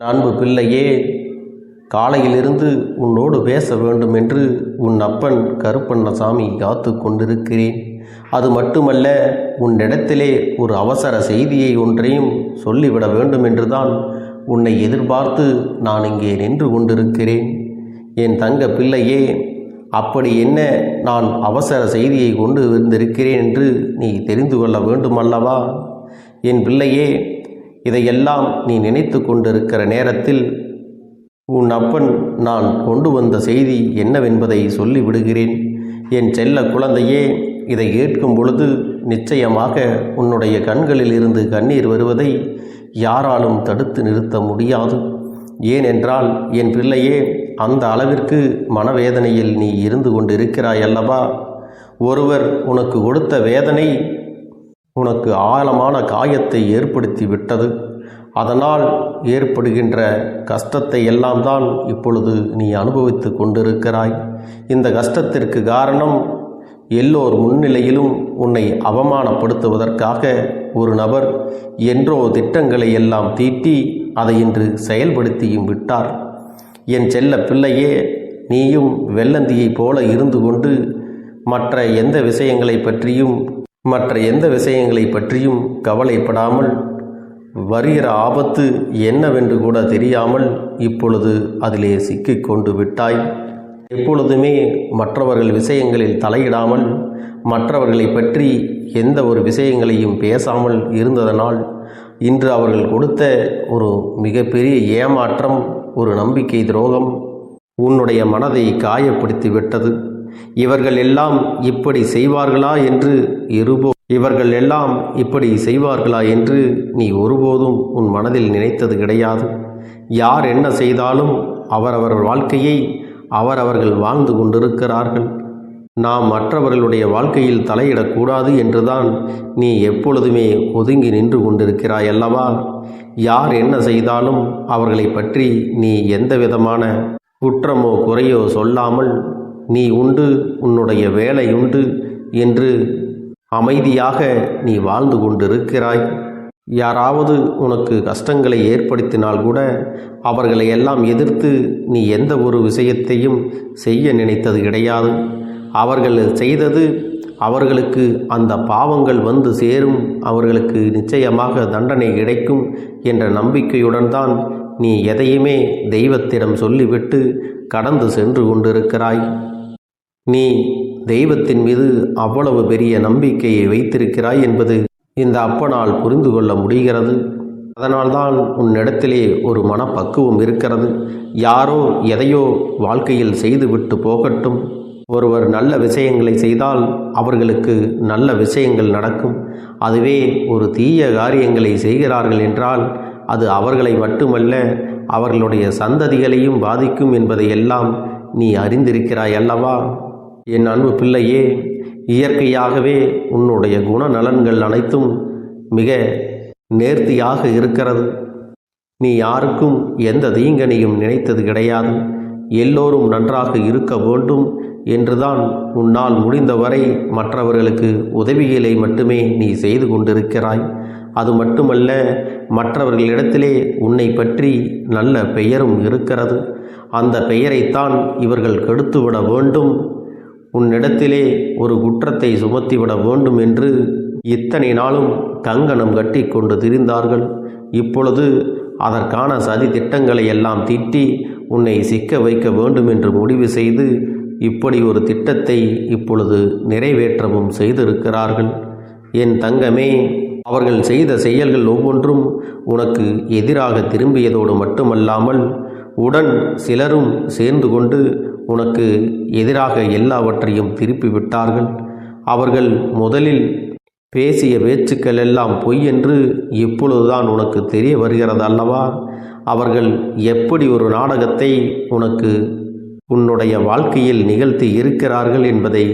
அன்பு பிள்ளையே, காலையிலிருந்து உன்னோடு பேச வேண்டும் என்று உன் அப்பன் கருப்பண்ணசாமி காத்து கொண்டிருக்கிறேன். அது மட்டுமல்ல, உன்னிடத்திலே ஒரு அவசர செய்தியை ஒன்றையும் சொல்லிவிட வேண்டும் என்றுதான் உன்னை எதிர்பார்த்து நான் இங்கே நின்று கொண்டிருக்கிறேன். என் தங்க பிள்ளையே, அப்படி என்ன நான் அவசர செய்தியை கொண்டு வந்திருக்கிறேன் என்று நீ தெரிந்து கொள்ள வேண்டுமல்லவா? என் பிள்ளையே, இதையெல்லாம் நீ நினைத்து கொண்டிருக்கிற நேரத்தில் உன் அப்பன் நான் கொண்டு வந்த செய்தி என்னவென்பதை சொல்லிவிடுகிறேன். என் செல்ல குழந்தையே, இதை கேட்கும் பொழுது நிச்சயமாக உன்னுடைய கண்களில் இருந்து கண்ணீர் வருவதை யாராலும் தடுத்து நிறுத்த முடியாது. ஏனென்றால் என் பிள்ளையே, அந்த அளவிற்கு மனவேதனையில் நீ இருந்து கொண்டிருக்கிறாய் அல்லவா? ஒருவர் உனக்கு கொடுத்த வேதனை உனக்கு ஆழமான காயத்தை ஏற்படுத்தி விட்டது. அதனால் ஏற்படுகின்ற கஷ்டத்தை எல்லாம் தான் இப்பொழுது நீ அனுபவித்து கொண்டிருக்கிறாய். இந்த கஷ்டத்திற்கு காரணம் எல்லோர் முன்னிலையிலும் உன்னை அவமானப்படுத்துவதற்காக ஒரு நபர் என்றோ திட்டங்களை எல்லாம் தீட்டி அதை இன்று செயல்படுத்தியும் விட்டார். என் செல்ல பிள்ளையே, நீயும் வெள்ளந்தியைப் போல இருந்து கொண்டு மற்ற எந்த விஷயங்களை பற்றியும் கவலைப்படாமல் வருகிற ஆபத்து என்னவென்று கூட தெரியாமல் இப்பொழுது அதிலே சிக்கிக்கொண்டு விட்டாய். எப்பொழுதுமே மற்றவர்கள் விஷயங்களில் தலையிடாமல் மற்றவர்களை பற்றி எந்த ஒரு விஷயங்களையும் பேசாமல் இருந்ததனால் இன்று அவர்கள் கொடுத்த ஒரு மிகப்பெரிய ஏமாற்றம், ஒரு நம்பிக்கை துரோகம் உன்னுடைய மனதை காயப்படுத்தி விட்டது. இவர்கள் எல்லாம் இப்படி செய்வார்களா என்று நீ ஒருபோதும் உன் மனதில் நினைத்தது கிடையாது. யார் என்ன செய்தாலும் அவரவர் வாழ்க்கையை அவரவர்கள் வாழ்ந்து கொண்டிருக்கிறார்கள். நாம் மற்றவர்களுடைய வாழ்க்கையில் தலையிடக்கூடாது என்றுதான் நீ எப்பொழுதுமே ஒதுங்கி நின்று கொண்டிருக்கிறாய் அல்லவா? யார் என்ன செய்தாலும் அவர்களை பற்றி நீ எந்த விதமான குற்றமோ குறையோ சொல்லாமல் நீ உண்டு, உன்னுடைய வேலை உண்டு என்று அமைதியாக நீ வாழ்ந்து கொண்டிருக்கிறாய். யாராவது உனக்கு கஷ்டங்களை ஏற்படுத்தினால் கூட அவர்களை எல்லாம் எதிர்த்து நீ எந்த ஒரு விஷயத்தையும் செய்ய நினைத்தது கிடையாது. அவர்கள் செய்தது அவர்களுக்கு அந்த பாவங்கள் வந்து சேரும், அவர்களுக்கு நிச்சயமாக தண்டனை கிடைக்கும் என்ற நம்பிக்கையுடன் தான் நீ எதையுமே தெய்வத்திடம் சொல்லிவிட்டு கடந்து சென்று கொண்டிருக்கிறாய். நீ தெய்வத்தின் மீது அவ்வளவு பெரிய நம்பிக்கையை வைத்திருக்கிறாய் என்பது இந்த அப்பனால் புரிந்து கொள்ள முடிகிறது. அதனால்தான் உன்னிடத்திலே ஒரு மனப்பக்குவம் இருக்கிறது. யாரோ எதையோ வாழ்க்கையில் செய்துவிட்டு போகட்டும். ஒருவர் நல்ல விஷயங்களை செய்தால் அவர்களுக்கு நல்ல விஷயங்கள் நடக்கும். அதுவே ஒரு தீய காரியங்களை செய்கிறார்கள் என்றால் அது அவர்களை மட்டுமல்ல, அவர்களுடைய சந்ததிகளையும் பாதிக்கும் என்பதையெல்லாம் நீ அறிந்திருக்கிறாய் அல்லவா? என் அன்பு பிள்ளையே, இயற்கையாகவே உன்னுடைய குணநலன்கள் அனைத்தும் மிக நேர்த்தியாக இருக்கிறது. நீ யாருக்கும் எந்த தீங்கனையும் நினைத்தது கிடையாது. எல்லோரும் நன்றாக இருக்க வேண்டும் என்றுதான் உன்னால் முடிந்தவரை மற்றவர்களுக்கு உதவிகளை மட்டுமே நீ செய்து கொண்டிருக்கிறாய். அது மட்டுமல்ல, மற்றவர்களிடத்திலே உன்னை பற்றி நல்ல பெயரும் இருக்கிறது. அந்த பெயரைத்தான் இவர்கள் கெடுத்துவிட வேண்டும், உன்னிடத்திலே ஒரு குற்றத்தை சுமத்திவிட வேண்டும் என்று இத்தனை நாளும் கங்கணம் கட்டி கொண்டு திரிந்தார்கள். இப்பொழுது அதற்கான சதி திட்டங்களை எல்லாம் தீட்டி உன்னை சிக்க வைக்க வேண்டும் என்று முடிவு செய்து இப்படி ஒரு திட்டத்தை இப்பொழுது நிறைவேற்றவும் செய்திருக்கிறார்கள். என் தங்கமே, அவர்கள் செய்த செயல்கள் ஒவ்வொன்றும் உனக்கு எதிராக திரும்பியதோடு மட்டுமல்லாமல் உடன் சிலரும் சேர்ந்து கொண்டு உனக்கு எதிராக எல்லாவற்றையும் திருப்பிவிட்டார்கள். அவர்கள் முதலில் பேசிய பேச்சுக்கள் எல்லாம் பொய் என்று இப்பொழுதுதான் உனக்கு தெரிய வருகிறது அல்லவா? அவர்கள் எப்படி ஒரு நாடகத்தை உனக்கு உன்னுடைய வாழ்க்கையில் நிகழ்த்தி இருக்கிறார்கள் என்பதை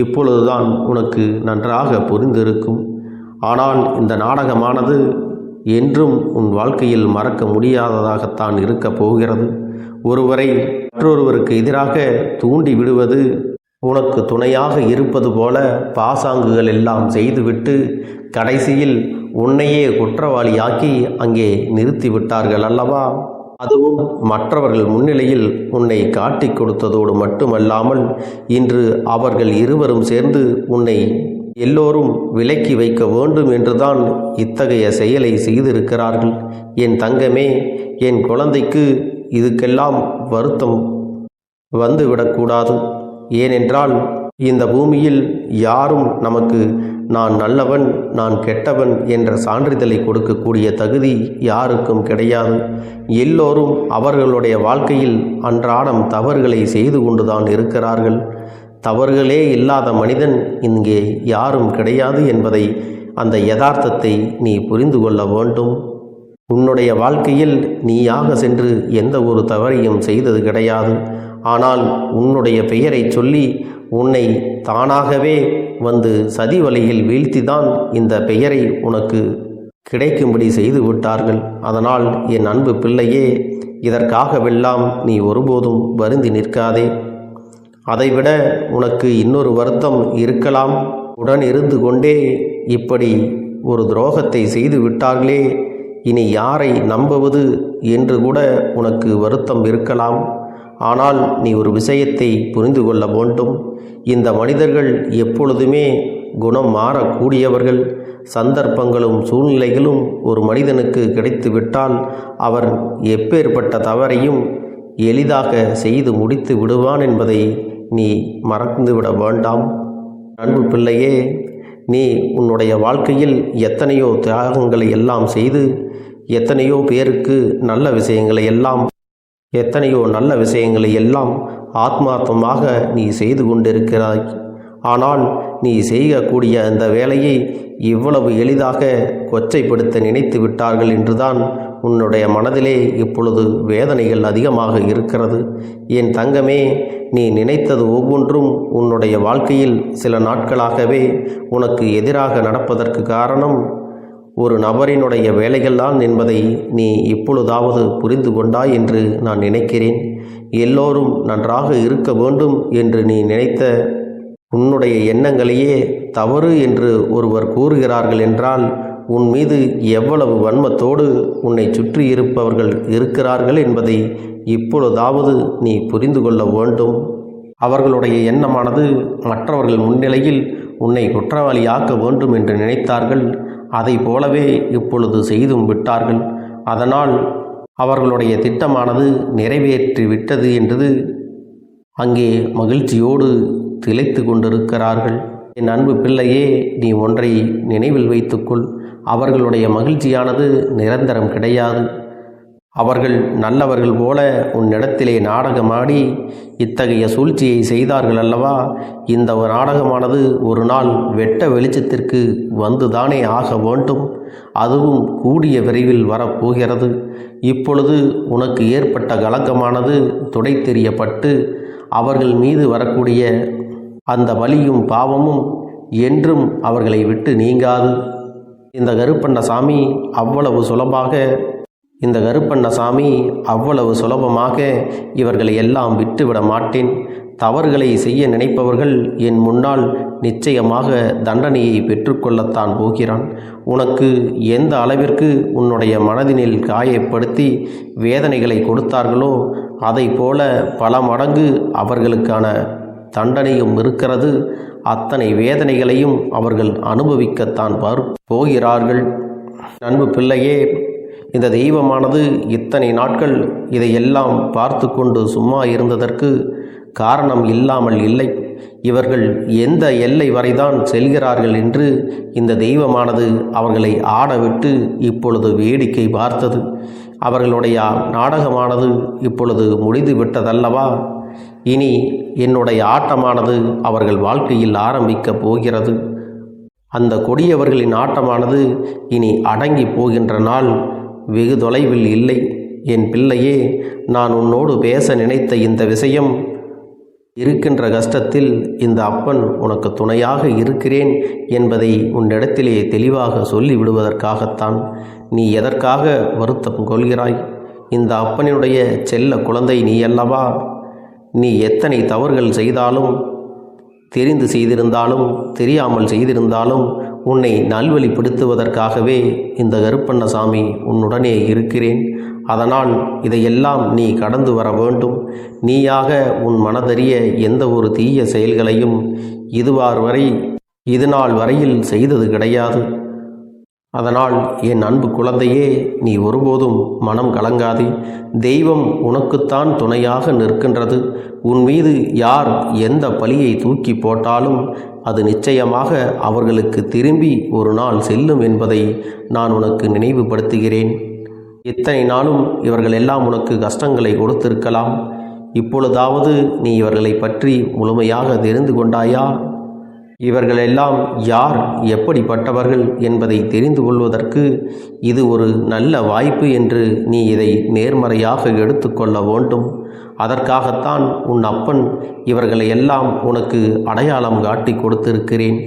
இப்பொழுதுதான் உனக்கு நன்றாக புரிந்திருக்கும். ஆனால் இந்த நாடகமானது என்றும் உன் வாழ்க்கையில் மறக்க முடியாததாகத்தான் இருக்கப் போகிறது. ஒருவரை மற்றொருவருக்கு எதிராக தூண்டி விடுவது, உனக்கு துணையாக இருப்பது போல பாசாங்குகள் எல்லாம் செய்துவிட்டு கடைசியில் உன்னையே குற்றவாளியாக்கி அங்கே நிறுத்திவிட்டார்கள் அல்லவா? அதுவும் மற்றவர்கள் முன்னிலையில் உன்னை காட்டிக் கொடுத்ததோடு மட்டுமல்லாமல் இன்று அவர்கள் இருவரும் சேர்ந்து உன்னை எல்லோரும் விலக்கி வைக்க வேண்டும் என்றுதான் இத்தகைய செயலை செய்திருக்கிறார்கள். என் தங்கமே, என் குழந்தைக்கு இதுக்கெல்லாம் வருத்தம் வந்துவிடக்கூடாது. ஏனென்றால் இந்த பூமியில் யாரும் நமக்கு நான் நல்லவன் நான் கெட்டவன் என்ற சான்றிதழை கொடுக்கக்கூடிய தகுதி யாருக்கும் கிடையாது. எல்லோரும் அவர்களுடைய வாழ்க்கையில் அன்றாடம் தவறுகளை செய்து கொண்டுதான் இருக்கிறார்கள். தவறுகளே இல்லாத மனிதன் இங்கே யாரும் கிடையாது என்பதை, அந்த யதார்த்தத்தை நீ புரிந்து கொள்ள வேண்டும். உன்னுடைய வாழ்க்கையில் நீயாக சென்று எந்த ஒரு தவறையும் செய்தது கிடையாது. ஆனால் உன்னுடைய பெயரை சொல்லி உன்னை தானாகவே வந்து சதி வலையில் வீழ்த்திதான் இந்த பெயரை உனக்கு கிடைக்கும்படி செய்து விட்டார்கள். அதனால் என் அன்பு பிள்ளையே, இதற்காகவெல்லாம் நீ ஒருபோதும் வருந்தி நிற்காதே. அதைவிட உனக்கு இன்னொரு வருத்தம் இருக்கலாம். உடன் இருந்து கொண்டே இப்படி ஒரு துரோகத்தை செய்து விட்டார்களே, இனி யாரை நம்புவது என்று கூட உனக்கு வருத்தம் இருக்கலாம். ஆனால் நீ ஒரு விஷயத்தை புரிந்து கொள்ள வேண்டும். இந்த மனிதர்கள் எப்பொழுதுமே குணம் மாறக்கூடியவர்கள். சந்தர்ப்பங்களும் சூழ்நிலைகளும் ஒரு மனிதனுக்கு கிடைத்துவிட்டால் அவர் எப்பேற்பட்ட தவறையும் எளிதாக செய்து முடித்து விடுவான் என்பதை நீ மறந்துவிட வேண்டாம். அன்பு பிள்ளையே, நீ உன்னுடைய வாழ்க்கையில் எத்தனையோ தியாகங்களை எல்லாம் செய்து எத்தனையோ பேருக்கு நல்ல விஷயங்களை எல்லாம் ஆத்மார்த்தமாக நீ செய்து கொண்டிருக்கிறாய். ஆனால் நீ செய்யக்கூடிய அந்த வேலையை இவ்வளவு எளிதாக கொச்சைப்படுத்த நினைத்து விட்டார்கள் என்றுதான் உன்னுடைய மனதிலே இப்பொழுது வேதனைகள் அதிகமாக இருக்கிறது. என் தங்கமே, நீ நினைத்தது ஒவ்வொன்றும் உன்னுடைய வாழ்க்கையில் சில நாட்களாகவே உனக்கு எதிராக நடப்பதற்கு காரணம் ஒரு நபரினுடைய வேலைகள்தான் என்பதை நீ இப்பொழுதாவது புரிந்து கொண்டாய் என்று நான் நினைக்கிறேன். எல்லோரும் நன்றாக இருக்க வேண்டும் என்று நீ நினைத்த உன்னுடைய எண்ணங்களையே தவறு என்று ஒருவர் கூறுகிறார்கள் என்றால் உன் மீது எவ்வளவு வன்மத்தோடு உன்னை சுற்றி இருப்பவர்கள் இருக்கிறார்கள் என்பதை இப்பொழுதாவது நீ புரிந்து கொள்ள வேண்டும். அவர்களுடைய எண்ணமானது மற்றவர்கள் முன்னிலையில் உன்னை குற்றவாளியாக்க வேண்டும் என்று நினைத்தார்கள். அதை போலவே இப்பொழுது செய்தும் விட்டார்கள். அதனால் அவர்களுடைய திட்டமானது நிறைவேற்றி விட்டது என்று அங்கே மகிழ்ச்சியோடு திளைத்து கொண்டிருக்கிறார்கள். என் அன்பு பிள்ளையே, நீ ஒன்றை நினைவில் வைத்துக்கொள். அவர்களுடைய மகிழ்ச்சியானது நிரந்தரம் கிடையாது. அவர்கள் நல்லவர்கள் போல உன்னிடத்திலே நாடகமாடி இத்தகைய சூழ்ச்சியை செய்தார்கள் அல்லவா? இந்த ஒரு நாடகமானது ஒரு நாள் வெட்ட வெளிச்சத்திற்கு வந்துதானே ஆக வேண்டும். அதுவும் கூடிய விரைவில் வரப்போகிறது. இப்பொழுது உனக்கு ஏற்பட்ட கலக்கமானது துடை தெரியப்பட்டு அவர்கள் மீது வரக்கூடிய அந்த வலியும் பாவமும் என்றும் அவர்களை விட்டு நீங்காது. இந்த கருப்பண்ணசாமி அவ்வளவு சுலபமாக இவர்களை எல்லாம் விட்டுவிட மாட்டேன். தவறுகளை செய்ய நினைப்பவர்கள் என் முன்னால் நிச்சயமாக தண்டனையை பெற்றுக்கொள்ளத்தான் போகிறான். உனக்கு எந்த அளவிற்கு உன்னுடைய மனதினில் காயப்படுத்தி வேதனைகளை கொடுத்தார்களோ அதை போல பல மடங்கு அவர்களுக்கான தண்டனையும் இருக்கிறது. அத்தனை வேதனைகளையும் அவர்கள் அனுபவிக்கத்தான் போகிறார்கள். அன்பு பிள்ளையே, இந்த தெய்வமானது இத்தனை நாட்கள் இதையெல்லாம் பார்த்து கொண்டு சும்மா இருந்ததற்கு காரணம் இல்லாமல் இல்லை. இவர்கள் எந்த எல்லை வரைதான் செல்கிறார்கள் என்று இந்த தெய்வமானது அவர்களை ஆடவிட்டு இப்பொழுது வேடிக்கை பார்த்தது. அவர்களுடைய நாடகமானது இப்பொழுது முடிந்து விட்டதல்லவா? இனி என்னுடைய ஆட்டமானது அவர்கள் வாழ்க்கையில் ஆரம்பிக்கப் போகிறது. அந்த கொடியவர்களின் ஆட்டமானது இனி அடங்கி போகின்ற நாள் வெகு தொலைவில் இல்லை. என் பிள்ளையே, நான் உன்னோடு பேச நினைத்த இந்த விஷயம், இருக்கின்ற கஷ்டத்தில் இந்த அப்பன் உனக்கு துணையாக இருக்கிறேன் என்பதை உன்னிடத்திலே தெளிவாக சொல்லிவிடுவதற்காகத்தான். நீ எதற்காக வருத்தம் கொள்கிறாய்? இந்த அப்பனினுடைய செல்ல குழந்தை நீ அல்லவா? நீ எத்தனை தவறுகள் செய்தாலும், தெரிந்து செய்திருந்தாலும் தெரியாமல் செய்திருந்தாலும் உன்னை நல்வழிப்படுத்துவதற்காகவே இந்த கருப்பண்ணசாமி உன்னுடனே இருக்கிறேன். அதனால் இதையெல்லாம் நீ கடந்து வர வேண்டும். நீயாக உன் மனதறிய எந்த ஒரு தீய செயல்களையும் இது நாள் வரையில் செய்தது கிடையாது. அதனால் என் அன்பு குழந்தையே, நீ ஒருபோதும் மனம் கலங்காதே. தெய்வம் உனக்குத்தான் துணையாக நிற்கின்றது. உன் மீது யார் எந்த பழியை தூக்கி போட்டாலும் அது நிச்சயமாக அவர்களுக்கு திரும்பி ஒரு நாள் செல்லும் என்பதை நான் உனக்கு நினைவுபடுத்துகிறேன். இத்தனை நாளும் இவர்கள் எல்லாம் உனக்கு கஷ்டங்களை கொடுத்திருக்கலாம். இப்பொழுதாவது நீ இவர்களை பற்றி முழுமையாக தெரிந்து கொண்டாயா? இவர்களெல்லாம் யார், எப்படிப்பட்டவர்கள் என்பதை தெரிந்து கொள்வதற்கு இது ஒரு நல்ல வாய்ப்பு என்று நீ இதை நேர்மறையாக எடுத்துக்கொள்ள வேண்டும். அதற்காகத்தான் உன் அப்பன் இவர்களை எல்லாம் உனக்கு அடையாளம் காட்டி கொடுத்திருக்கிறேன்.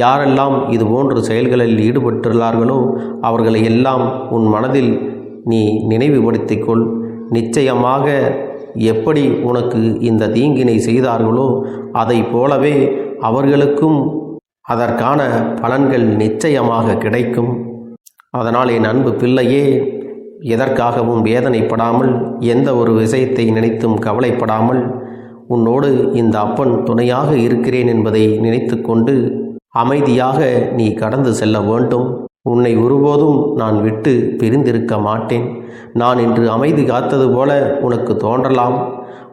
யாரெல்லாம் இதுபோன்ற செயல்களில் ஈடுபட்டுள்ளார்களோ அவர்களை எல்லாம் உன் மனதில் நீ நினைவுபடுத்திக்கொள். நிச்சயமாக எப்படி உனக்கு இந்த தீங்கினை செய்தார்களோ அதை போலவே அவர்களுக்கும் அதற்கான பலன்கள் நிச்சயமாக கிடைக்கும். அதனால் என் அன்பு பிள்ளையே, எதற்காகவும் வேதனைப்படாமல், எந்த ஒரு விஷயத்தை நினைத்தும் கவலைப்படாமல், உன்னோடு இந்த அப்பன் துணையாக இருக்கிறேன் என்பதை நினைத்து கொண்டு அமைதியாக நீ கடந்து செல்ல வேண்டும். உன்னை ஒருபோதும் நான் விட்டு பிரிந்திருக்க மாட்டேன். நான் இன்று அமைதி காத்தது போல உனக்கு தோன்றலாம்.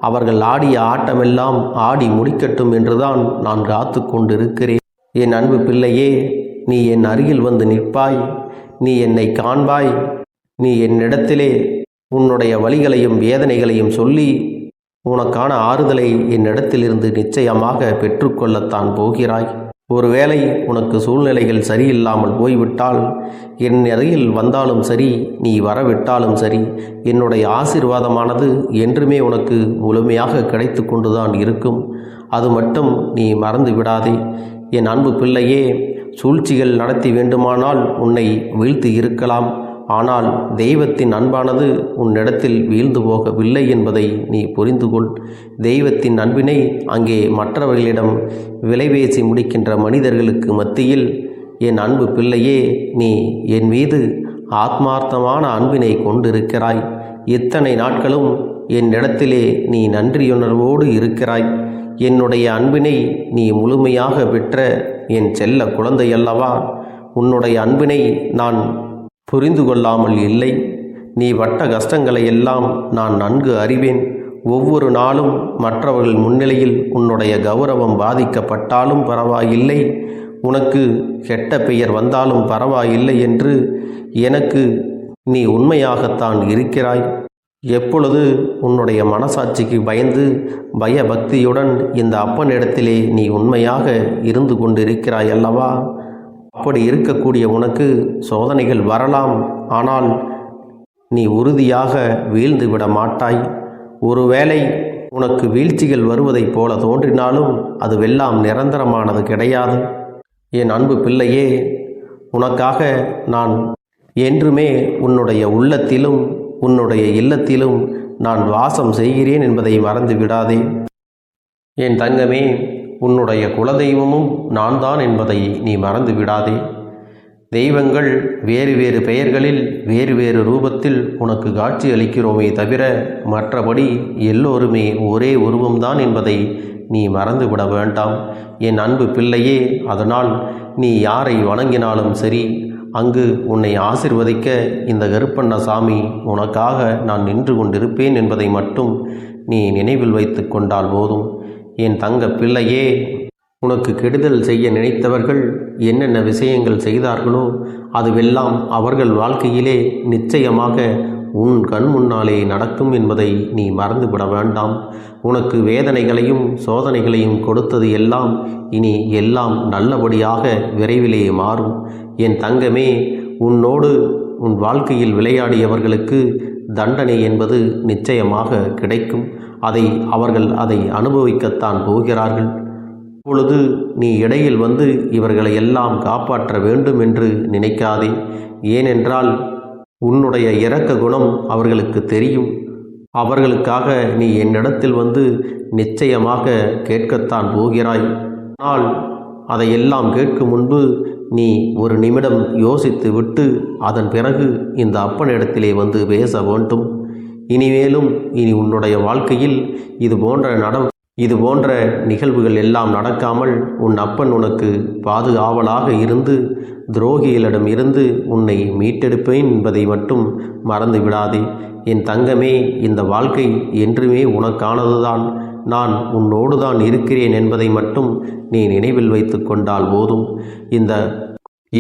அவர்கள் ஆடிய ஆட்டமெல்லாம் ஆடி முடிக்கட்டும் என்றுதான் நான் காத்து கொண்டிருக்கிறேன். என் அன்பு பிள்ளையே, நீ என் அருகில் வந்து நிற்பாய். நீ என்னை காண்பாய். நீ என்னிடத்திலே உன்னுடைய வலிகளையும் வேதனைகளையும் சொல்லி உனக்கான ஆறுதலை என்னிடத்திலிருந்து நிச்சயமாக பெற்றுக்கொள்ளத்தான் போகிறாய். ஒருவேளை உனக்கு சூழ்நிலைகள் சரியில்லாமல் போய்விட்டால், என் அருகில் வந்தாலும் சரி, நீ வரவிட்டாலும் சரி, என்னுடைய ஆசீர்வாதமானது என்றுமே உனக்கு முழுமையாக கிடைத்து கொண்டுதான் இருக்கும். அது மட்டும் நீ மறந்து விடாதே. என் அன்பு பிள்ளையே, சூழ்ச்சிகள் நடத்தி வேண்டுமானால் உன்னை வீழ்த்தி இருக்கலாம். ஆனால் தெய்வத்தின் அன்பானது உன்னிடத்தில் வீழ்ந்து போகவில்லை என்பதை நீ புரிந்து கொள். தெய்வத்தின் அன்பினை அங்கே மற்றவர்களிடம் விலைபேசி முடிக்கின்ற மனிதர்களுக்கு மத்தியில் என் அன்பு பிள்ளையே, நீ என் மீது ஆத்மார்த்தமான அன்பினை கொண்டிருக்கிறாய். இத்தனை நாட்களும் என்னிடத்திலே நீ நன்றியுணர்வோடு இருக்கிறாய். என்னுடைய அன்பினை நீ முழுமையாக பெற்ற என் செல்ல குழந்தையல்லவா. உன்னுடைய அன்பினை நான் புரிந்து கொள்ளாமல் இல்லை. நீ பட்ட கஷ்டங்களை எல்லாம் நான் நன்கு அறிவேன். ஒவ்வொரு நாளும் மற்றவர்கள் முன்னிலையில் உன்னுடைய கௌரவம் பாதிக்கப்பட்டாலும் பரவாயில்லை, உனக்கு கெட்ட பெயர் வந்தாலும் பரவாயில்லை என்று எனக்கு நீ உண்மையாகத்தான் இருக்கிறாய். எப்பொழுது உன்னுடைய மனசாட்சிக்கு பயந்து பயபக்தியுடன் இந்த அப்பனிடத்திலே நீ உண்மையாக இருந்து கொண்டிருக்கிறாய் அல்லவா? அப்படி இருக்கக்கூடிய உனக்கு சோதனைகள் வரலாம். ஆனால் நீ உறுதியாக வீழ்ந்து விட மாட்டாய். ஒருவேளை உனக்கு வீழ்ச்சிகள் வருவதைப் போல தோன்றினாலும் அதுவெல்லாம் நிரந்தரமானது கிடையாது. என் அன்பு பிள்ளையே, உனக்காக நான் என்றுமே உன்னுடைய உள்ளத்திலும் உன்னுடைய இல்லத்திலும் நான் வாசம் செய்கிறேன் என்பதை மறந்து விடாதே. என் தங்கமே, உன்னுடைய குலதெய்வமும் நான் தான் என்பதை நீ மறந்து விடாதே. தெய்வங்கள் வேறு வேறு பெயர்களில் வேறு வேறு ரூபத்தில் உனக்கு காட்சி அளிக்கிறோமே தவிர மற்றபடி எல்லோருமே ஒரே உருவம்தான் என்பதை நீ மறந்துவிட வேண்டாம் என் அன்பு பிள்ளையே. அதனால் நீ யாரை வணங்கினாலும் சரி, அங்கு உன்னை ஆசிர்வதிக்க இந்த கருப்பண்ணசாமி உனக்காக நான் நின்று கொண்டிருப்பேன் என்பதை மட்டும் நீ நினைவில் வைத்து கொண்டால் போதும். என் தங்க பிள்ளையே, உனக்கு கெடுதல் செய்ய நினைத்தவர்கள் என்னென்ன விஷயங்கள் செய்தார்களோ அதுவெல்லாம் அவர்கள் வாழ்க்கையிலே நிச்சயமாக உன் கண் முன்னாலே நடக்கும் என்பதை நீ மறந்துவிட வேண்டாம். உனக்கு வேதனைகளையும் சோதனைகளையும் கொடுத்தது எல்லாம் இனி எல்லாம் நல்லபடியாக விரைவிலே மாறும். என் தங்கமே, உன்னோடு உன் வாழ்க்கையில் விளையாடியவர்களுக்கு தண்டனை என்பது நிச்சயமாக கிடைக்கும். அவர்கள் அதை அனுபவிக்கத்தான் போகிறார்கள். இப்பொழுது நீ இடையில் வந்து இவர்களை எல்லாம் காப்பாற்ற வேண்டும் என்று நினைக்காதே. ஏனென்றால் உன்னுடைய இரக்க குணம் அவர்களுக்கு தெரியும். அவர்களுக்காக நீ என்னிடத்தில் வந்து நிச்சயமாக கேட்கத்தான் போகிறாய். ஆனால் அதையெல்லாம் கேட்கும் முன்பு நீ ஒரு நிமிடம் யோசித்து விட்டு அதன் பிறகு இந்த அப்பனிடத்திலே வந்து பேச வேண்டும். இனிமேலும் இனி உன்னுடைய வாழ்க்கையில் இது போன்ற நிகழ்வுகள் எல்லாம் நடக்காமல் உன் அப்பன் உனக்கு பாதுகாவலாக இருந்து துரோகிகளிடம் இருந்து உன்னை மீட்டெடுப்பேன் என்பதை மட்டும் மறந்து விடாதே. என் தங்கமே, இந்த வாழ்க்கை என்றுமே உனக்கானதுதான். நான் உன்னோடு தான் இருக்கிறேன் என்பதை மட்டும் நீ நினைவில் வைத்து கொண்டால் போதும்.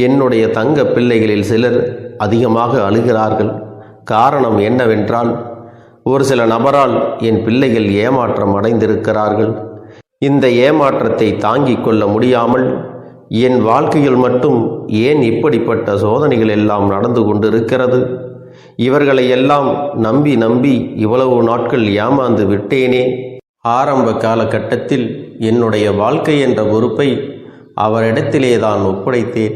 என்னுடைய தங்க பிள்ளைகளில் சிலர் அதிகமாக அழுகிறார்கள். காரணம் என்னவென்றால், ஒரு சில நபரால் என் பிள்ளைகள் ஏமாற்றம் அடைந்திருக்கிறார்கள். இந்த ஏமாற்றத்தை தாங்கிக் கொள்ள முடியாமல் என் வாழ்க்கையில் மட்டும் ஏன் இப்படிப்பட்ட சோதனைகள் எல்லாம் நடந்து கொண்டிருக்கிறது? இவர்களை எல்லாம் நம்பி நம்பி இவ்வளவு நாட்கள் ஏமாந்து விட்டேனே. ஆரம்ப காலகட்டத்தில் என்னுடைய வாழ்க்கை என்ற பொறுப்பை அவரிடத்திலே தான் ஒப்படைத்தேன்.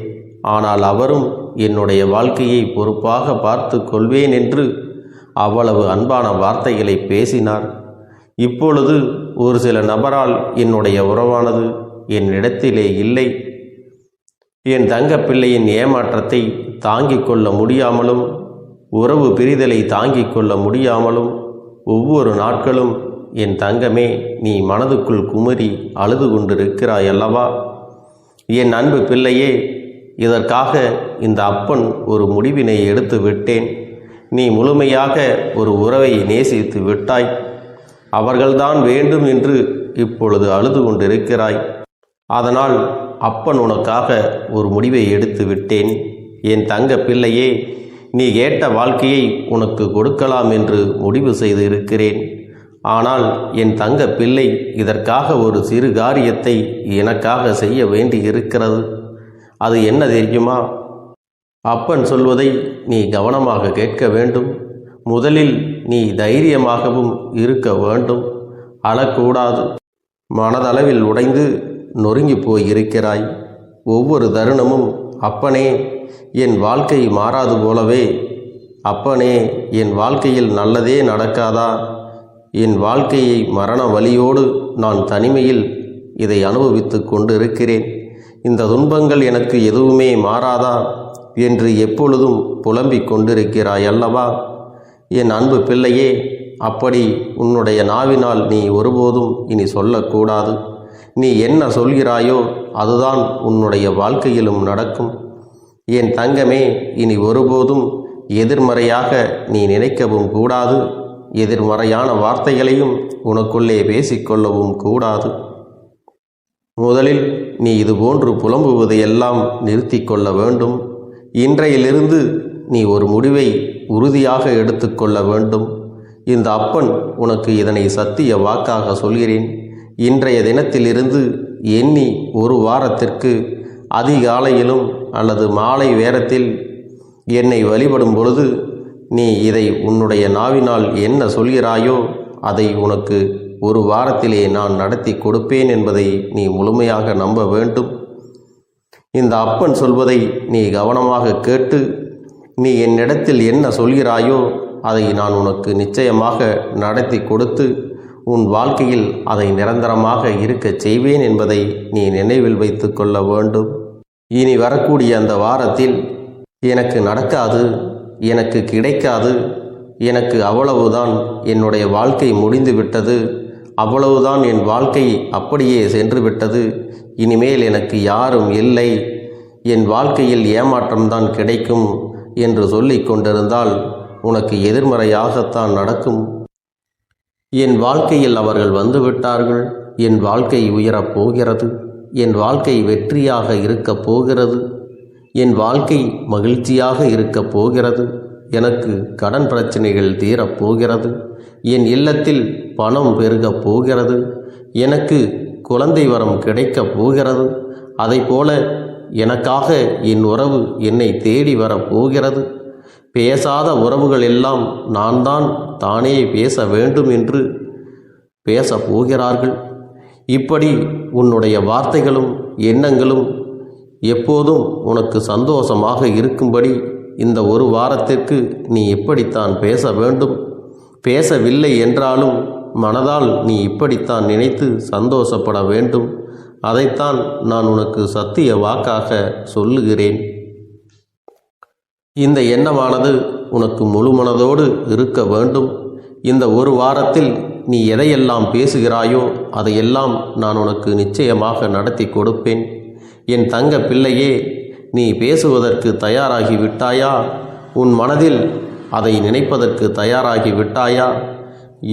ஆனால் அவரும் என்னுடைய வாழ்க்கையை பொறுப்பாக பார்த்து கொள்வேன் என்று அவ்வளவு அன்பான வார்த்தைகளை பேசினார். இப்பொழுது ஒரு சில நபரால் என்னுடைய உறவானது என்னிடத்திலே இல்லை. என் தங்க பிள்ளையின் ஏமாற்றத்தை தாங்கிக் கொள்ள முடியாமலும் உறவு பிரிதலை தாங்கிக் கொள்ள முடியாமலும் ஒவ்வொரு நாட்களும் என் தங்கமே, நீ மனதுக்குள் குமரி அழுது கொண்டிருக்கிறாய் அல்லவா? என் அன்பு பிள்ளையே, இதற்காக இந்த அப்பன் ஒரு முடிவினை எடுத்து விட்டேன். நீ முழுமையாக ஒரு உறவை நேசித்து விட்டாய். அவர்கள்தான் வேண்டும் என்று இப்பொழுது அழுது கொண்டிருக்கிறாய். அதனால் அப்பன் உனக்காக ஒரு முடிவை எடுத்து விட்டேன். என் தங்க பிள்ளையே, நீ கேட்ட வாழ்க்கையை உனக்கு கொடுக்கலாம் என்று முடிவு செய்து இருக்கிறேன். ஆனால் என் தங்க பிள்ளை, இதற்காக ஒரு சிறு காரியத்தை எனக்காக செய்ய வேண்டி இருக்கிறது. அது என்ன தெரியுமா? அப்பன் சொல்வதை நீ கவனமாக கேட்க வேண்டும். முதலில் நீ தைரியமாகவும் இருக்க வேண்டும். அழக்கூடாது. மனதளவில் உடைந்து நொறுங்கி போயிருக்கிறாய். ஒவ்வொரு தருணமும் அப்பனே, என் வாழ்க்கை மாறாது போலவே, அப்பனே, என் வாழ்க்கையில் நல்லதே நடக்காதா? என் வாழ்க்கையை மரண வலியோடு நான் தனிமையில் இதை அனுபவித்து கொண்டு இருக்கிறேன். இந்த துன்பங்கள் எனக்கு எதுவுமே மாறாதா என்று எப்பொழுதும் புலம்பிக் கொண்டிருக்கிறாய் அல்லவா? என் அன்பு பிள்ளையே, அப்படி உன்னுடைய நாவினால் நீ ஒருபோதும் இனி சொல்லக்கூடாது. நீ என்ன சொல்கிறாயோ அதுதான் உன்னுடைய வாழ்க்கையிலும் நடக்கும். என் தங்கமே, இனி ஒருபோதும் எதிர்மறையாக நீ நினைக்கவும் கூடாது. எதிர்மறையான வார்த்தைகளையும் உனக்குள்ளே பேசிக்கொள்ளவும் கூடாது. முதலில் நீ இதுபோன்று புலம்புவதையெல்லாம் நிறுத்தி கொள்ள வேண்டும். இன்றையிலிருந்து நீ ஒரு முடிவை உறுதியாக எடுத்துக்கொள்ள வேண்டும். இந்த அப்பன் உனக்கு இதனை சத்திய வாக்காக சொல்கிறேன். இன்றைய தினத்திலிருந்து எண்ணி ஒரு வாரத்திற்கு அதிகாலையிலும் அல்லது மாலை நேரத்தில் என்னை வழிபடும் பொழுது நீ இதை உன்னுடைய நாவினால் என்ன சொல்கிறாயோ அதை உனக்கு ஒரு வாரத்திலே நான் நடத்தி கொடுப்பேன் என்பதை நீ முழுமையாக நம்ப வேண்டும். இந்த அப்பன் சொல்வதை நீ கவனமாக கேட்டு நீ என்னிடத்தில் என்ன சொல்கிறாயோ அதை நான் உனக்கு நிச்சயமாக நடத்தி கொடுத்து உன் வாழ்க்கையில் அதை நிரந்தரமாக இருக்கச் செய்வேன் என்பதை நீ நினைவில் வைத்து கொள்ள வேண்டும். இனி வரக்கூடிய அந்த வாரத்தில் எனக்கு நடக்காது, எனக்கு கிடைக்காது, எனக்கு அவ்வளவுதான், என்னுடைய வாழ்க்கை முடிந்து விட்டது, அவ்வளவுதான், என் வாழ்க்கை அப்படியே சென்று விட்டது, இனிமேல் எனக்கு யாரும் இல்லை, என் வாழ்க்கையில் ஏமாற்றம்தான் கிடைக்கும் என்று சொல்லிக் கொண்டிருந்தால் உனக்கு எதிர்மறையாகத்தான் நடக்கும். என் வாழ்க்கையில் அவர்கள் வந்துவிட்டார்கள். என் வாழ்க்கை உயரப் போகிறது. என் வாழ்க்கை வெற்றியாக இருக்கப் போகிறது. என் வாழ்க்கை மகிழ்ச்சியாக இருக்கப் போகிறது. எனக்கு கடன் பிரச்சனைகள் தீரப்போகிறது. என் இல்லத்தில் பணம் பெருகப் போகிறது. எனக்கு குழந்தை வரம் கிடைக்கப் போகிறது. அதைப்போல எனக்காக என் உறவு என்னை தேடி வரப்போகிறது. பேசாத உறவுகள் எல்லாம் நான் தான் தானே பேச வேண்டும் என்று பேசப் போகிறார்கள். இப்படி உன்னுடைய வார்த்தைகளும் எண்ணங்களும் எப்போதும் உனக்கு சந்தோஷமாக இருக்கும்படி இந்த ஒரு வாரத்திற்கு நீ இப்படித்தான் பேச வேண்டும். பேசவில்லை என்றாலும் மனதால் நீ இப்படித்தான் நினைத்து சந்தோஷப்பட வேண்டும். அதைத்தான் நான் உனக்கு சத்திய வாக்காக சொல்லுகிறேன். இந்த எண்ணமானது உனக்கு முழு மனதோடு இருக்க வேண்டும். இந்த ஒரு வாரத்தில் நீ எதையெல்லாம் பேசுகிறாயோ அதையெல்லாம் நான் உனக்கு நிச்சயமாக நடத்தி கொடுப்பேன். என் தங்க பிள்ளையே, நீ பேசுவதற்கு தயாராகி விட்டாயா? உன் மனதில் அதை நினைப்பதற்கு தயாராகி விட்டாயா?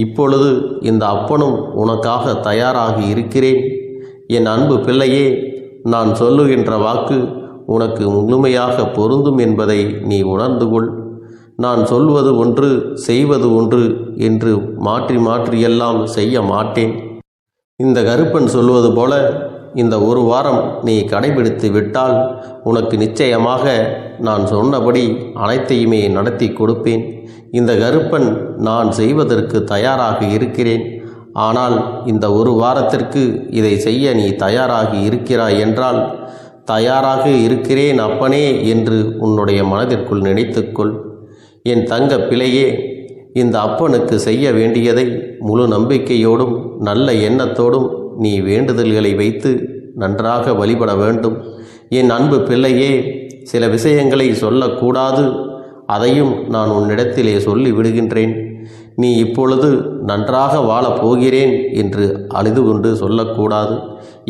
இப்பொழுது இந்த அப்பனும் உனக்காக தயாராகி இருக்கிறேன். என் அன்பு பிள்ளையே, நான் சொல்லுகின்ற வாக்கு உனக்கு முழுமையாக பொருந்தும் என்பதை நீ உணர்ந்து கொள். நான் சொல்வது ஒன்று செய்வது ஒன்று என்று மாற்றி மாற்றியெல்லாம் செய்ய மாட்டேன். இந்த கருப்பன் சொல்வது போல இந்த ஒரு வாரம் நீ கடைபிடித்து விட்டால் உனக்கு நிச்சயமாக நான் சொன்னபடி அனைத்தையுமே நடத்தி கொடுப்பேன். இந்த கருப்பன் நான் செய்வதற்கு தயாராக இருக்கிறேன். ஆனால் இந்த ஒரு வாரத்திற்கு இதை செய்ய நீ தயாராகி இருக்கிறாய் என்றால், தயாராக இருக்கிறேன் அப்பனே என்று உன்னுடைய மனதிற்குள் நினைத்துக்கொள். என் தங்க பிள்ளையே, இந்த அப்பனுக்கு செய்ய வேண்டியதை முழு நம்பிக்கையோடும் நல்ல எண்ணத்தோடும் நீ வேண்டுதல்களை வைத்து நன்றாக வழிபட வேண்டும். என் அன்பு பிள்ளையே, சில விஷயங்களை சொல்லக்கூடாது, அதையும் நான் உன்னிடத்திலே சொல்லி விடுகின்றேன். நீ இப்பொழுது நன்றாக வாழப் போகிறேன் என்று அழுது கொண்டு சொல்லக்கூடாது.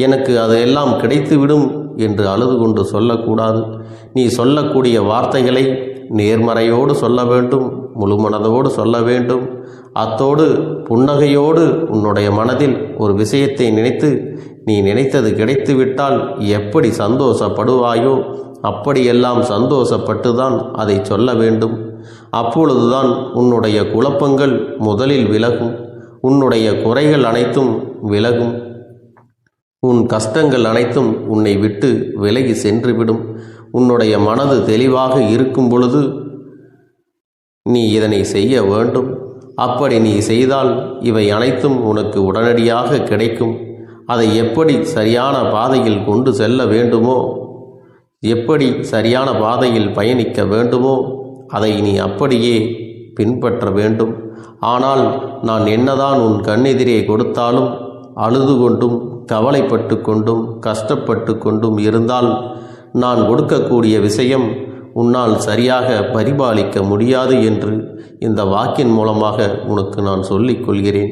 எனக்கு அதையெல்லாம் கிடைத்துவிடும் என்று அழுது கொண்டு சொல்லக்கூடாது. நீ சொல்லக்கூடிய வார்த்தைகளை நேர்மறையோடு சொல்ல வேண்டும், முழு மனதோடு சொல்ல வேண்டும். அத்தோடு புன்னகையோடு உன்னுடைய மனதில் ஒரு விஷயத்தை நினைத்து நீ நினைத்தது கிடைத்துவிட்டால் எப்படி சந்தோஷப்படுவாயோ அப்படியெல்லாம் சந்தோஷப்பட்டுதான் அதை சொல்ல வேண்டும். அப்பொழுதுதான் உன்னுடைய குழப்பங்கள் முதலில் விலகும், உன்னுடைய குறைகள் அனைத்தும் விலகும், உன் கஷ்டங்கள் அனைத்தும் உன்னை விட்டு விலகி சென்றுவிடும். உன்னுடைய மனது தெளிவாக இருக்கும் பொழுது நீ இதனை செய்ய வேண்டும். அப்படி நீ செய்தால் இவை அனைத்தும் உனக்கு உடனடியாக கிடைக்கும். அதை எப்படி சரியான பாதையில் கொண்டு செல்ல வேண்டுமோ, எப்படி சரியான பாதையில் பயணிக்க வேண்டுமோ அதை நீ அப்படியே பின்பற்ற வேண்டும். ஆனால் நான் என்னதான் உன் கண்ணெதிரே கொடுத்தாலும் அழுது கொண்டும் கவலைப்பட்டு கொண்டும் கஷ்டப்பட்டு கொண்டும் இருந்தால் நான் கொடுக்கக்கூடிய விஷயம் உன்னால் சரியாக பரிபாலிக்க முடியாது என்று இந்த வாக்கின் மூலமாக உனக்கு நான் சொல்லிக் கொள்கிறேன்.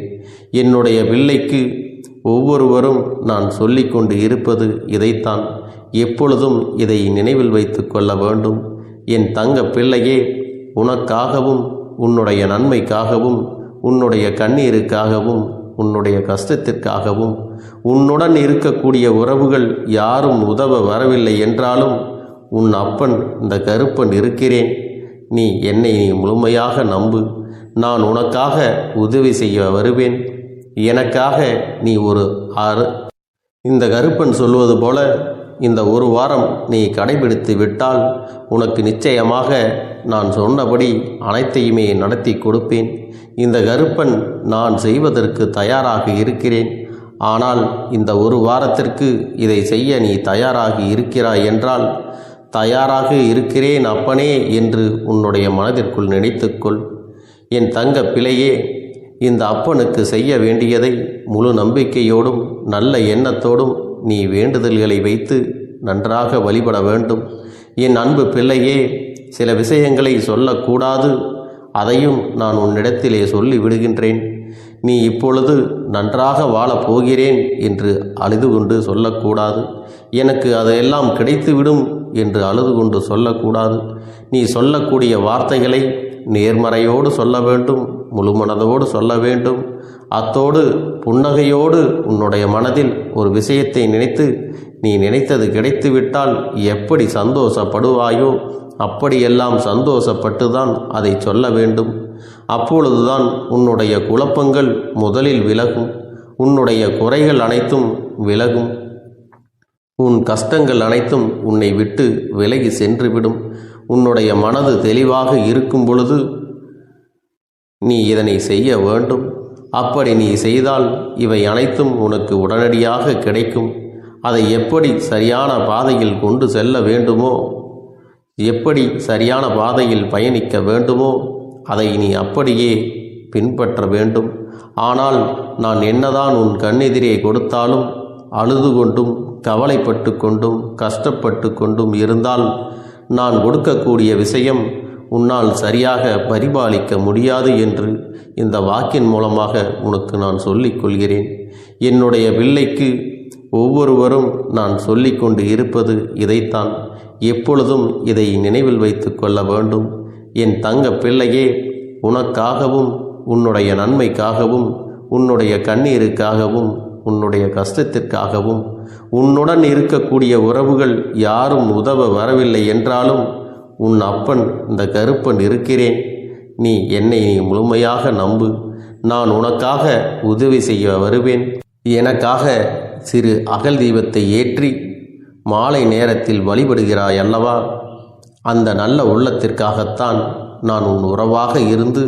என்னுடைய பிள்ளைக்கு ஒவ்வொருவரும் நான் சொல்லிக்கொண்டு இருப்பது இதைத்தான். எப்பொழுதும் இதை நினைவில் வைத்து கொள்ள வேண்டும். என் தங்க பிள்ளையே, உனக்காகவும் உன்னுடைய நன்மைக்காகவும் உன்னுடைய கண்ணீருக்காகவும் உன்னுடைய கஷ்டத்திற்காகவும் உன்னுடன் இருக்கக்கூடிய உறவுகள் யாரும் உதவ வரவில்லை என்றாலும் உன் அப்பன் இந்த கருப்பன் இருக்கிறேன். நீ என்னை முழுமையாக நம்பு. நான் உனக்காக உதவி செய்ய வருவேன். எனக்காக நீ இந்த கருப்பன் சொல்வது போல இந்த ஒரு வாரம் நீ கடைபிடித்து விட்டால் உனக்கு நிச்சயமாக நான் சொன்னபடி அனைத்தையுமே நடத்தி கொடுப்பேன். இந்த கருப்பன் நான் செய்வதற்கு தயாராக இருக்கிறேன். ஆனால் இந்த ஒரு வாரத்திற்கு இதை செய்ய நீ தயாராகி இருக்கிறாய் என்றால், தயாராக இருக்கிறேன் அப்பனே என்று உன்னுடைய மனதிற்குள் நினைத்துக்கொள். என் தங்க பிள்ளையே, இந்த அப்பனுக்கு செய்ய வேண்டியதை முழு நம்பிக்கையோடும் நல்ல எண்ணத்தோடும் நீ வேண்டுதல்களை வைத்து நன்றாக வழிபட வேண்டும். என் அன்பு பிள்ளையே, சில விஷயங்களை சொல்லக்கூடாது, அதையும் நான் உன்னிடத்திலே சொல்லி விடுகின்றேன். நீ இப்பொழுது நன்றாக வாழப் போகிறேன் என்று அழுது கொண்டு சொல்லக்கூடாது. எனக்கு அதையெல்லாம் கிடைத்துவிடும் என்று அழுது கொண்டு சொல்லக்கூடாது. நீ சொல்லக்கூடிய வார்த்தைகளை நேர்மறையோடு சொல்ல வேண்டும், முழு மனதோடு சொல்ல வேண்டும். அத்தோடு புன்னகையோடு உன்னுடைய மனதில் ஒரு விஷயத்தை நினைத்து நீ நினைத்தது கிடைத்துவிட்டால் எப்படி சந்தோஷப்படுவாயோ அப்படியெல்லாம் சந்தோஷப்பட்டுதான் அதை சொல்ல வேண்டும். அப்பொழுதுதான் உன்னுடைய குழப்பங்கள் முதலில் விலகும், உன்னுடைய குறைகள் அனைத்தும் விலகும், உன் கஷ்டங்கள் அனைத்தும் உன்னை விட்டு விலகி சென்றுவிடும். உன்னுடைய மனது தெளிவாக இருக்கும் பொழுது நீ இதனை செய்ய வேண்டும். அப்படி நீ செய்தால் இவை அனைத்தும் உனக்கு உடனடியாக கிடைக்கும். அதை எப்படி சரியான பாதையில் கொண்டு செல்ல வேண்டுமோ, எப்படி சரியான பாதையில் பயணிக்க வேண்டுமோ அதை நீ அப்படியே பின்பற்ற வேண்டும். ஆனால் நான் என்னதான் உன் கண்ணெதிரே கொடுத்தாலும் அழுது கொண்டும் கவலைப்பட்டு கொண்டும் கஷ்டப்பட்டு கொண்டும் இருந்தால் நான் கொடுக்கக்கூடிய விஷயம் உன்னால் சரியாக பரிபாலிக்க முடியாது என்று இந்த வாக்கின் மூலமாக உனக்கு நான் சொல்லிக் கொள்கிறேன். என்னுடைய பிள்ளைக்கு ஒவ்வொருவரும் நான் சொல்லிக்கொண்டு இருப்பது இதைத்தான். எப்பொழுதும் இதை நினைவில் வைத்து கொள்ள வேண்டும். என் தங்க பிள்ளையே, உனக்காகவும் உன்னுடைய நன்மைக்காகவும் உன்னுடைய கண்ணீருக்காகவும் உன்னுடைய கஷ்டத்திற்காகவும் உன்னுடன் இருக்கக்கூடிய உறவுகள் யாரும் உதவ வரவில்லை என்றாலும் உன் அப்பன் இந்த கருப்பன் இருக்கிறேன். நீ என்னை முழுமையாக நம்பு. நான் உனக்காக உதவி செய்ய வருவேன். எனக்காக சிறு அகல் தீபத்தை ஏற்றி மாலை நேரத்தில் வழிபடுகிறாய் அல்லவா? அந்த நல்ல உள்ளத்திற்காகத்தான் நான் உன் உறவாக இருந்து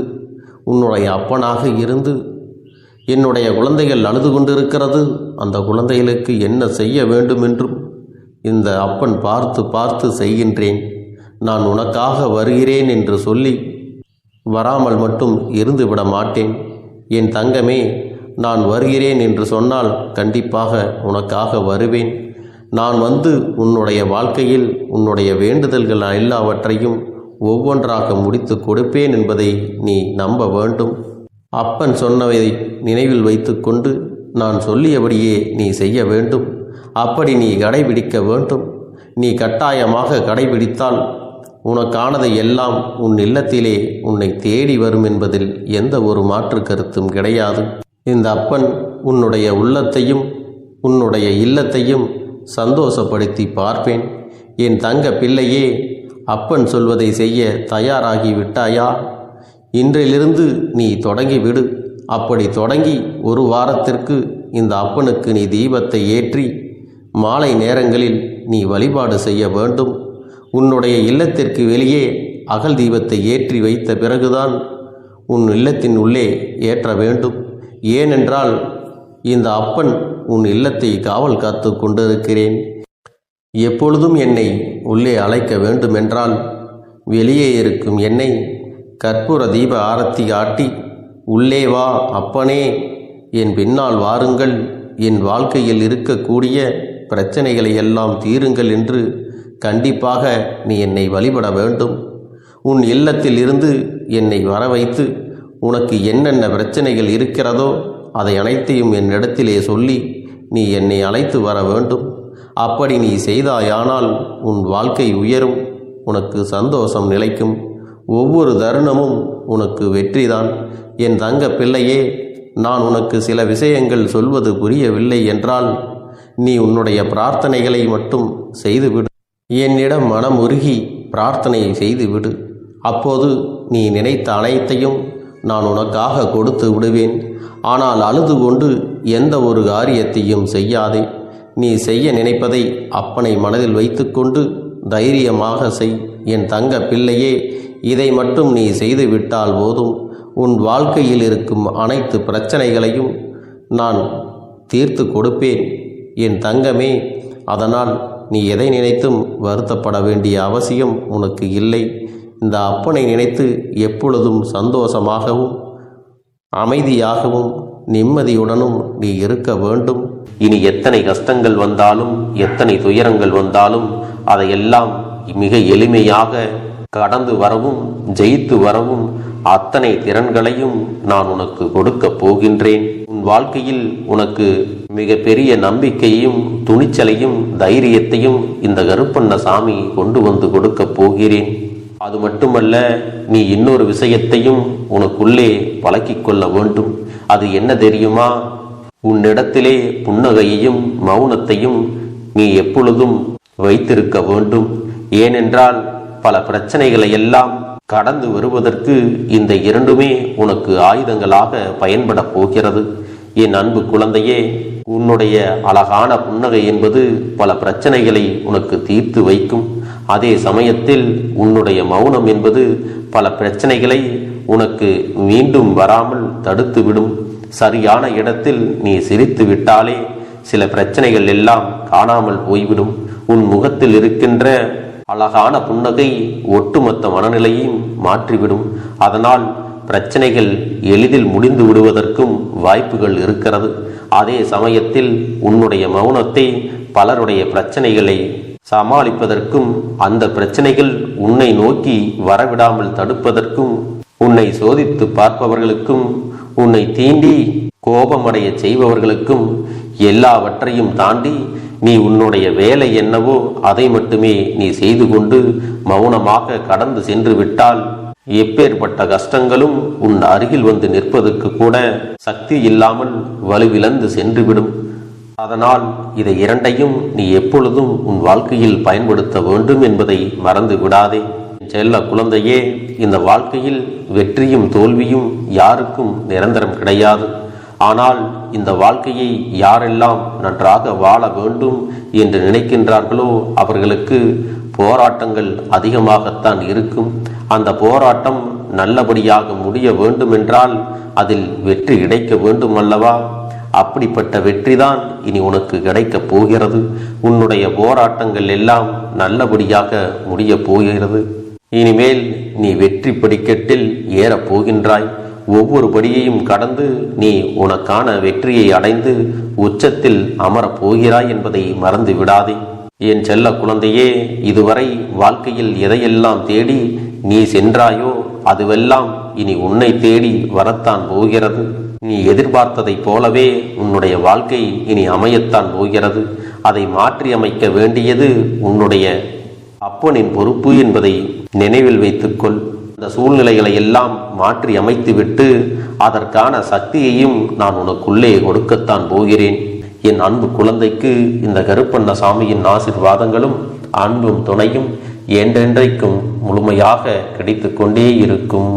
உன்னுடைய அப்பனாக இருந்து என்னுடைய குழந்தைகள் அழுது கொண்டிருக்கிறது, அந்த குழந்தைகளுக்கு என்ன செய்ய வேண்டும் என்றும் இந்த அப்பன் பார்த்து பார்த்து செய்கின்றேன். நான் உனக்காக வருகிறேன் என்று சொல்லி வராமல் மட்டும் இருந்துவிட மாட்டேன். என் தங்கமே, நான் வருகிறேன் என்று சொன்னால் கண்டிப்பாக உனக்காக வருவேன். நான் வந்து உன்னுடைய வாழ்க்கையில் உன்னுடைய வேண்டுதல்கள் எல்லாவற்றையும் ஒவ்வொன்றாக முடித்து கொடுப்பேன் என்பதை நீ நம்ப வேண்டும். அப்பன் சொன்னதை நினைவில் வைத்து கொண்டு நான் சொல்லியபடியே நீ செய்ய வேண்டும். அப்படி நீ கடைபிடிக்க வேண்டும். நீ கட்டாயமாக கடைபிடித்தால் உனக்கானதை எல்லாம் உன் இல்லத்திலே உன்னை தேடி வரும் என்பதில் எந்த ஒரு மாற்று கருத்தும் கிடையாது. இந்த அப்பன் உன்னுடைய உள்ளத்தையும் உன்னுடைய இல்லத்தையும் சந்தோஷப்படுத்தி பார்ப்பேன். என் தங்க பிள்ளையே, அப்பன் சொல்வதை செய்ய தயாராகி விட்டாயா? இன்றிலிருந்து நீ தொடங்கிவிடு. அப்படி தொடங்கி ஒரு வாரத்திற்கு இந்த அப்பனுக்கு நீ தீபத்தை ஏற்றி மாலை நேரங்களில் நீ வழிபாடு செய்ய வேண்டும். உன்னுடைய இல்லத்திற்கு வெளியே அகல் தீபத்தை ஏற்றி வைத்த பிறகுதான் உன் இல்லத்தின் உள்ளே ஏற்ற வேண்டும். ஏனென்றால் இந்த அப்பன் உன் இல்லத்தை காவல் காத்து கொண்டிருக்கிறேன். எப்பொழுதும் என்னை உள்ளே அழைக்க வேண்டுமென்றால் வெளியே இருக்கும் என்னை கற்பூர தீப ஆரத்தி காட்டி உள்ளே வா அப்பனே, என் பின்னால் வாருங்கள், என் வாழ்க்கையில் இருக்கக்கூடிய பிரச்சனைகளை எல்லாம் தீருங்கள் என்று கண்டிப்பாக நீ என்னை வழிபட வேண்டும். உன் இல்லத்தில் இருந்து என்னை வர வைத்து உனக்கு என்னென்ன பிரச்சனைகள் இருக்கிறதோ அதை அனைத்தையும் என்னிடத்திலே சொல்லி நீ என்னை அழைத்து வர வேண்டும். அப்படி நீ செய்தாயானால் உன் வாழ்க்கை உயரும், உனக்கு சந்தோஷம் நிலைக்கும், ஒவ்வொரு தருணமும் உனக்கு வெற்றிதான். என் தங்க பிள்ளையே, நான் உனக்கு சில விஷயங்கள் சொல்வது புரியவில்லை என்றால் நீ உன்னுடைய பிரார்த்தனைகளை மட்டும் செய்துவிடு. என்னிடம் மனமுருகி பிரார்த்தனை செய்துவிடு. அப்போது நீ நினைத்த அனைத்தையும் நான் உனக்காக கொடுத்து விடுவேன். ஆனால் அழுது கொண்டு எந்த ஒரு காரியத்தையும் செய்யாதே. நீ செய்ய நினைப்பதை அப்பனை மனதில் வைத்துக்கொண்டு தைரியமாக செய். என் தங்க பிள்ளையே, இதை மட்டும் நீ செய்துவிட்டால் போதும். உன் வாழ்க்கையில் இருக்கும் அனைத்து பிரச்சனைகளையும் நான் தீர்த்து கொடுப்பேன் என் தங்கமே. அதனால் நீ எதை நினைத்தும் வருத்தப்பட வேண்டிய அவசியம் உனக்கு இல்லை. இந்த அப்பனை நினைத்து எப்பொழுதும் சந்தோஷமாகவும் அமைதியாகவும் நிம்மதியுடனும் நீ இருக்க வேண்டும். இனி எத்தனை கஷ்டங்கள் வந்தாலும் எத்தனை துயரங்கள் வந்தாலும் அதையெல்லாம் மிக எளிமையாக கடந்து வரவும் ஜெயித்து வரவும் அத்தனை திறன்களையும் நான் உனக்கு கொடுக்க போகின்றேன். உன் வாழ்க்கையில் உனக்கு மிக பெரிய நம்பிக்கையும் துணிச்சலையும் தைரியத்தையும் இந்த கருப்பண்ணசாமி கொண்டு வந்து கொடுக்க போகிறேன். அது மட்டுமல்ல, நீ இன்னொரு விஷயத்தையும் உனக்குள்ளே பழக்கிக் கொள்ள வேண்டும். அது என்ன தெரியுமா? உன்னிடத்திலே புன்னகையையும் மௌனத்தையும் நீ எப்பொழுதும் வைத்திருக்க வேண்டும். ஏனென்றால் பல பிரச்சனைகளை எல்லாம் கடந்து வருவதற்கு இந்த இரண்டுமே உனக்கு ஆயுதங்களாக பயன்பட போகிறது. என் அன்பு குழந்தையே, உன்னுடைய அழகான புன்னகை என்பது பல பிரச்சனைகளை உனக்கு தீர்த்து வைக்கும். அதே சமயத்தில் உன்னுடைய மௌனம் என்பது பல பிரச்சனைகளை உனக்கு மீண்டும் வராமல் தடுத்து விடும். சரியான இடத்தில் நீ சிரித்து விட்டாலே சில பிரச்சனைகள் எல்லாம் காணாமல் போய்விடும். உன் முகத்தில் இருக்கின்ற அழகான புன்னகை ஒட்டுமொத்த மனநிலையும் மாற்றிவிடும். அதனால் பிரச்சனைகள் எளிதில் முடிந்து விடுவதற்கும் வாய்ப்புகள் இருக்கிறது. அதே சமயத்தில் உன்னுடைய மௌனத்தை பலருடைய பிரச்சனைகளை சமாளிப்பதற்கும் அந்த பிரச்சனைகள் உன்னை நோக்கி வரவிடாமல் தடுப்பதற்கும் உன்னை சோதித்து பார்ப்பவர்களுக்கும் உன்னை தீண்டி கோபமடைய செய்பவர்களுக்கும் எல்லாவற்றையும் தாண்டி நீ உன்னுடைய வேலை என்னவோ அதை மட்டுமே நீ செய்து கொண்டு மௌனமாக கடந்து சென்று விட்டால் எப்பேற்பட்ட கஷ்டங்களும் உன் அருகில் வந்து நிற்பதற்கு கூட சக்தி இல்லாமல் வலுவிழந்து சென்றுவிடும். அதனால் இதை இரண்டையும் நீ எப்பொழுதும் உன் வாழ்க்கையில் பயன்படுத்த வேண்டும் என்பதை மறந்து விடாதே. செல்ல குழந்தையே, இந்த வாழ்க்கையில் வெற்றியும் தோல்வியும் யாருக்கும் நிரந்தரம் கிடையாது. ஆனால் இந்த வாழ்க்கையை யாரெல்லாம் நன்றாக வாழ வேண்டும் என்று நினைக்கின்றார்களோ அவர்களுக்கு போராட்டங்கள் அதிகமாகத்தான் இருக்கும். அந்த போராட்டம் நல்லபடியாக முடிய வேண்டுமென்றால் அதில் வெற்றி கிடைக்க வேண்டும் அல்லவா? அப்படிப்பட்ட வெற்றிதான் இனி உனக்கு கிடைக்கப் போகிறது. உன்னுடைய போராட்டங்கள் எல்லாம் நல்லபடியாக முடிய போகிறது. இனிமேல் நீ வெற்றி படிக்கட்டில் ஏறப் போகின்றாய். ஒவ்வொரு படியையும் கடந்து நீ உனக்கான வெற்றியை அடைந்து உச்சத்தில் அமரப் போகிறாய் என்பதை மறந்து விடாதே. என் செல்ல குழந்தையே, இதுவரை வாழ்க்கையில் எதையெல்லாம் தேடி நீ சென்றாயோ அதுவெல்லாம் இனி உன்னை தேடி வரத்தான் போகிறது. நீ எதிர்பார்த்ததைப் போலவே உன்னுடைய வாழ்க்கை இனி அமையத்தான் போகிறது. அதை மாற்றி அமைக்க வேண்டியது உன்னுடைய அப்பனின் பொறுப்பு என்பதை நினைவில் வைத்துக்கொள். அந்த சூழ்நிலைகளை எல்லாம் மாற்றி அமைத்துவிட்டு அதற்கான சக்தியையும் நான் உனக்குள்ளே கொடுக்கத்தான் போகிறேன். என் அன்பு குழந்தைக்கு இந்த கருப்பண்ணசாமியின் ஆசீர்வாதங்களும் அன்பும் துணையும் என்றென்றைக்கும் முழுமையாக கிடைத்து கொண்டே இருக்கும்.